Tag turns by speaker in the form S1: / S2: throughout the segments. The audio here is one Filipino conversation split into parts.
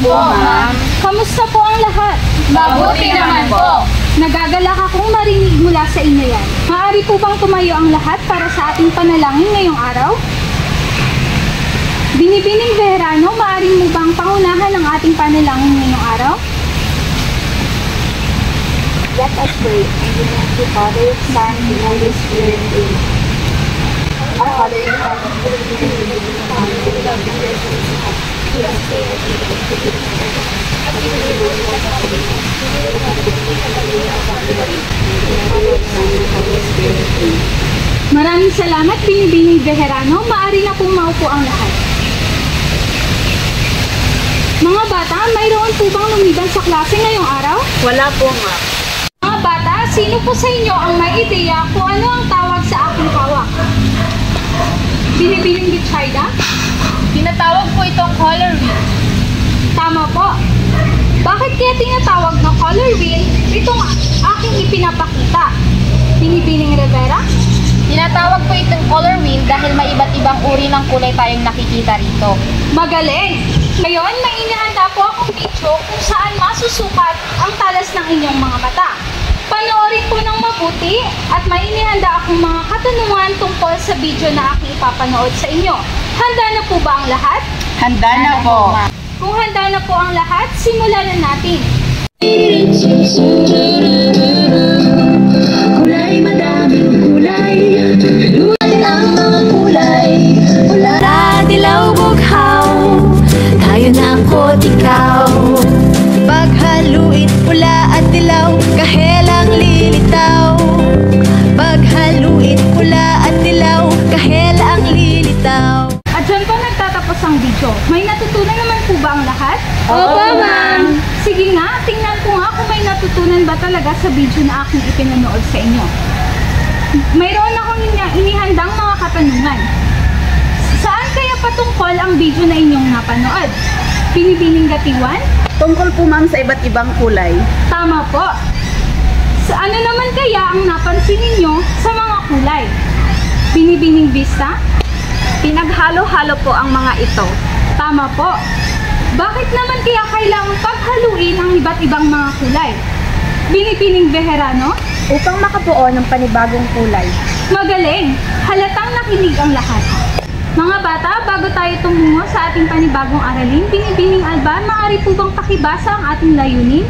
S1: po, ma'am.
S2: Kamusta po ang lahat?
S1: Mabuti naman po.
S2: Nagagalak akong marinig mula sa inyo yan. Maaari po bang tumayo ang lahat para sa ating panalangin ngayong araw? Binibining Beherano, maaari mo bang pangunahan ang ating panalangin ngayong araw?
S3: Let us pray. In the name of the Father, Son, and Holy Spirit. Amen. Our Father in heaven, hallowed be thy name.
S2: Maraming salamat, Binibining Beherano. Maaari na pong maupo ang lahat. Mga bata, mayroon po bang lumiban sa klase ngayong araw?
S1: Wala po, ma'am.
S2: Mga bata, sino po sa inyo ang may ideya kung ano ang tawag sa aking hawak? Binibining Bichayda?
S1: Tinatawag po itong color wheel.
S2: Tama po. Bakit kaya tinatawag na color wheel itong aking ipinapakita? Binibining Rivera?
S1: Tinatawag po itong color wheel dahil may iba't ibang uri ng kulay tayong nakikita rito.
S2: Magaling! Ngayon, may inihanda po akong video kung saan masusukat ang talas ng inyong mga mata. Panoorin po ng mabuti at may inihanda akong mga katanungan tungkol sa video na aking ipapanood sa inyo. Handa na po ba ang lahat?
S1: Handa na po.
S2: Kung handa na po ang lahat, simulan na natin.
S4: Kulay, madaming kulay. Luwan ang mga kulay. Pula, dilaw, bughaw. Tayo na ako't ikaw. Paghaluin pula at dilaw, kahelang lilitaw. Paghaluin pula at dilaw, kahelang lilitaw.
S2: At dyan po nagtatapos ang video. May natutunan naman po ba ang lahat?
S1: Opo, ma'am.
S2: Sige nga, tingnan ko nga kung may natutunan ba talaga sa video na aking ipinanood sa inyo. Mayroon akong inihandang mga katanungan. Saan kaya patungkol ang video na inyong napanood? Binibining Gatiwan?
S1: Tungkol po, ma'am, sa iba't ibang kulay.
S2: Tama po. Sa ano naman kaya ang napansin ninyo sa mga kulay? Binibining Vista?
S1: Pinaghalo-halo po ang mga ito.
S2: Tama po. Bakit naman kaya kailangang paghaluin ang iba't ibang mga kulay? Binibining Beherano?
S1: Upang makabuo ng panibagong kulay.
S2: Magaling! Halatang nakinig ang lahat. Mga bata, bago tayo tumungo sa ating panibagong aralin, Binibining Alba, maaari po bang pakibasa ang ating layunin?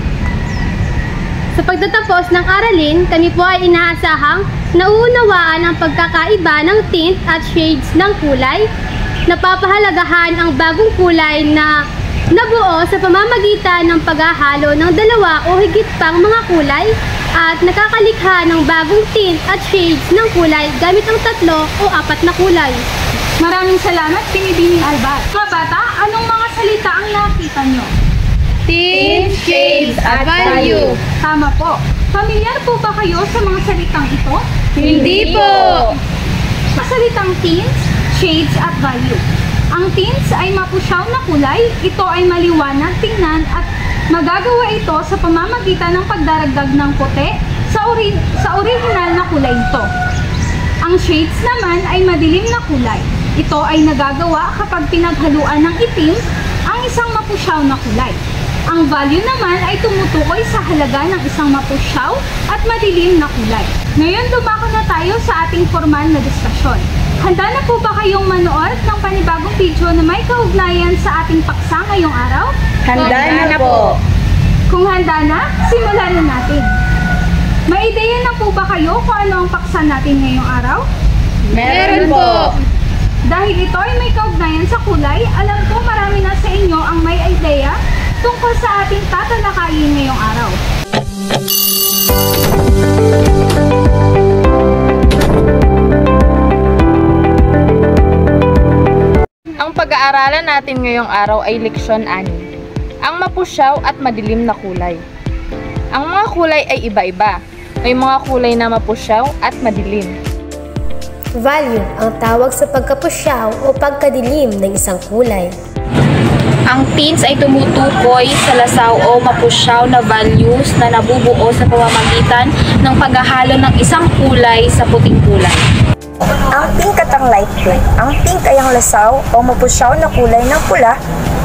S5: Sa pagtatapos ng aralin, kami po ay inaasahang nauunawaan ang pagkakaiba ng tint at shades ng kulay, napapahalagahan ang bagong kulay na nabuo sa pamamagitan ng paghahalo ng dalawa o higit pang mga kulay, at nakakalikha ng bagong tint at shades ng kulay gamit ang 3 o 4 na kulay.
S2: Maraming salamat, Binibining Alba. Mga bata, anong mga salita ang nakita nyo?
S1: Tint, shades, at value.
S2: Tama po. Pamilyar po ba kayo sa mga salitang ito?
S1: Hindi po.
S2: Sa salitang tints, shades, at value. Ang tints ay mapusyaw na kulay. Ito ay maliwanag tingnan at magagawa ito sa pamamagitan ng pagdaragdag ng puti sa original na kulay nito. Ang shades naman ay madilim na kulay. Ito ay nagagawa kapag pinaghaluan ng itim ang isang mapusyaw na kulay. Ang value naman ay tumutukoy sa halaga ng isang mapusyaw at madilim na kulay. Ngayon dumako na tayo sa ating formal na diskusyon. Handa na po ba kayong manood ng panibagong video na may kaugnayan sa ating paksa ngayong araw?
S1: Handa na po.
S2: Kung handa na, simulan na natin. May ideya na po ba kayo kung ano ang paksa natin ngayong araw?
S1: Meron po.
S2: Dahil ito ay may kaugnayan sa kulay, alam ko marami na sa inyo ang may ideya tungkol sa ating tatalakayin ngayong araw.
S1: Ang pag-aaralan natin ngayong araw ay leksyon 6. Ang mapusyaw at madilim na kulay. Ang mga kulay ay iba-iba. May mga kulay na mapusyaw at madilim.
S6: Value ang tawag sa pagkapusyaw o pagkadilim ng isang kulay.
S1: Ang tints ay tumutukoy sa lasaw o mapusyaw na values na nabubuo sa pamamagitan ng paghahalo ng isang kulay sa puting kulay.
S7: Ang pink at ang light pink. Ang pink ay ang lasaw o mapusyaw na kulay ng pula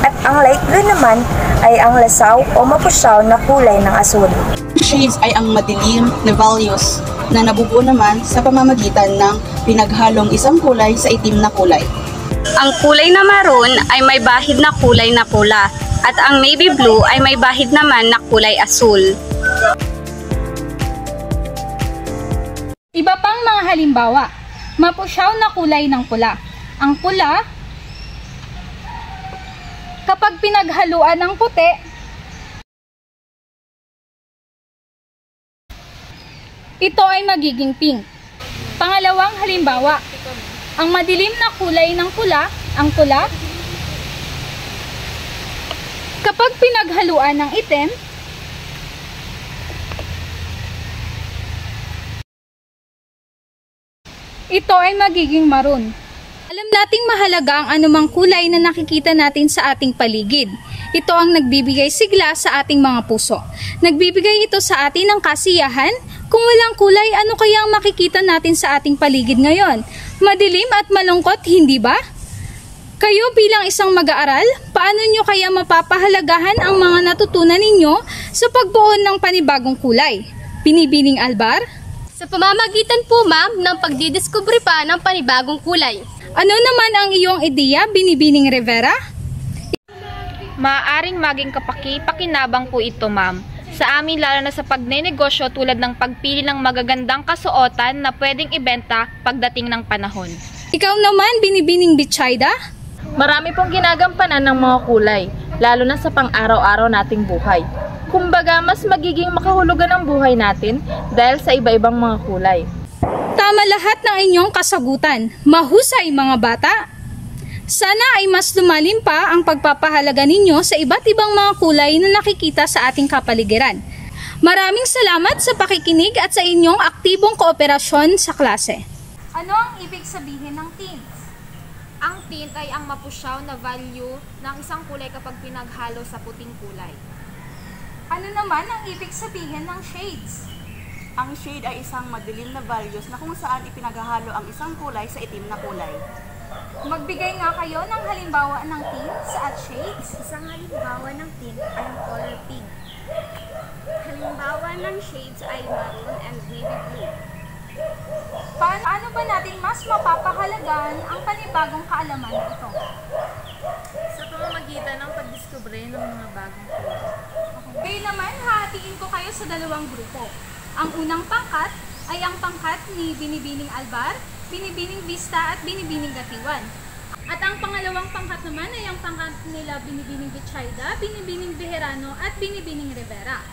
S7: at ang light blue naman ay ang lasaw o mapusyaw na kulay ng asul.
S8: Shades ay ang madilim na values na nabubuo naman sa pamamagitan ng pinaghalong isang kulay sa itim na kulay.
S2: Ang kulay na maroon ay may bahid na kulay na pula at ang navy blue ay may bahid naman na kulay asul. Iba pang mga halimbawa, mapusyaw na kulay ng pula. Ang pula, kapag pinaghaluan ng puti, ito ay magiging pink. Pangalawang halimbawa, ang madilim na kulay ng pula, ang pula, kapag pinaghaluan ng itim, ito ay magiging maroon. Alam nating mahalaga ang anumang kulay na nakikita natin sa ating paligid. Ito ang nagbibigay sigla sa ating mga puso. Nagbibigay ito sa atin ng kasiyahan. Kung walang kulay, ano kaya ang makikita natin sa ating paligid ngayon? Madilim at malungkot, hindi ba? Kayo bilang isang mag-aaral, paano nyo kaya mapapahalagahan ang mga natutunan ninyo sa pagbuo ng panibagong kulay? Binibining Albar?
S5: Sa pamamagitan po, ma'am, ng pagdidiskubre pa ng panibagong kulay.
S2: Ano naman ang iyong ideya, Binibining Rivera?
S1: Maaaring maging kapaki-pakinabang po ito, ma'am. Sa amin, lalo na sa pagnenegosyo tulad ng pagpili ng magagandang kasuotan na pwedeng ibenta pagdating ng panahon.
S2: Ikaw naman, Binibining Bitchayda?
S1: Marami pong ginagampanan ng mga kulay, lalo na sa pang-araw-araw nating buhay. Kumbaga, mas magiging makahulugan ang buhay natin dahil sa iba-ibang mga kulay.
S2: Tama lahat ng inyong kasagutan. Mahusay mga bata! Sana ay mas lumalim pa ang pagpapahalaga ninyo sa iba't ibang mga kulay na nakikita sa ating kapaligiran. Maraming salamat sa pakikinig at sa inyong aktibong kooperasyon sa klase. Ano ang ibig sabihin ng tints?
S1: Ang tint ay ang mapusyaw na value ng isang kulay kapag pinaghalo sa puting kulay.
S2: Ano naman ang ibig sabihin ng shades?
S8: Ang shade ay isang madilim na values na kung saan ipinaghahalo ang isang kulay sa itim na kulay.
S2: Magbigay nga kayo ng halimbawa ng tints at shades.
S3: Isang halimbawa ng tint ay ang color pink. Halimbawa ng shades ay maroon and navy blue.
S2: Paano ba natin mas mapapahalagaan ang panibagong kaalaman na ito?
S1: Sa pamamagitan ng pagdiskubre ng mga bagong kulay.
S2: Ngayon naman, hahatiin ko kayo sa dalawang grupo. Ang unang pangkat ay ang pangkat ni Binibining Albar, Binibining Vista at Binibining Gatiwan. At ang pangalawang pangkat naman ay ang pangkat nila Binibining Bitchayda, Binibining Bejerano at Binibining Rivera.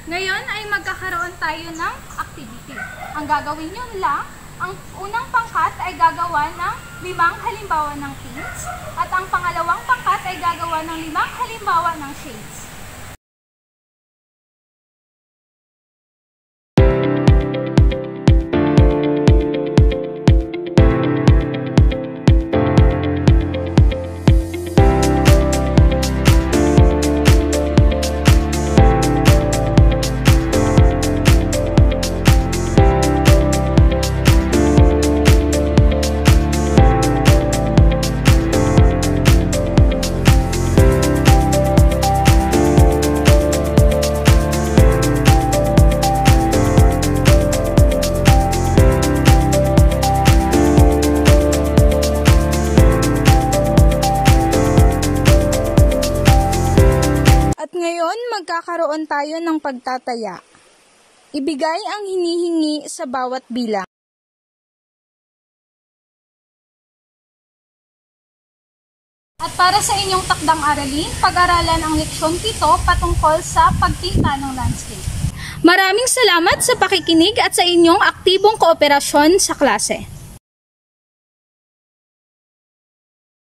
S2: Ngayon ay magkakaroon tayo ng activity. Ang gagawin nyo lang, ang unang pangkat ay gagawa ng 5 halimbawa ng tints at ang pangalawang pangkat ay gagawa ng 5 halimbawa ng shades. Magkakaroon tayo ng pagtataya. Ibigay ang hinihingi sa bawat bilang. At para sa inyong takdang aralin, pag-aralan ang leksyon 7 patungkol sa pagpinta ng landscape. Maraming salamat sa pakikinig at sa inyong aktibong kooperasyon sa klase.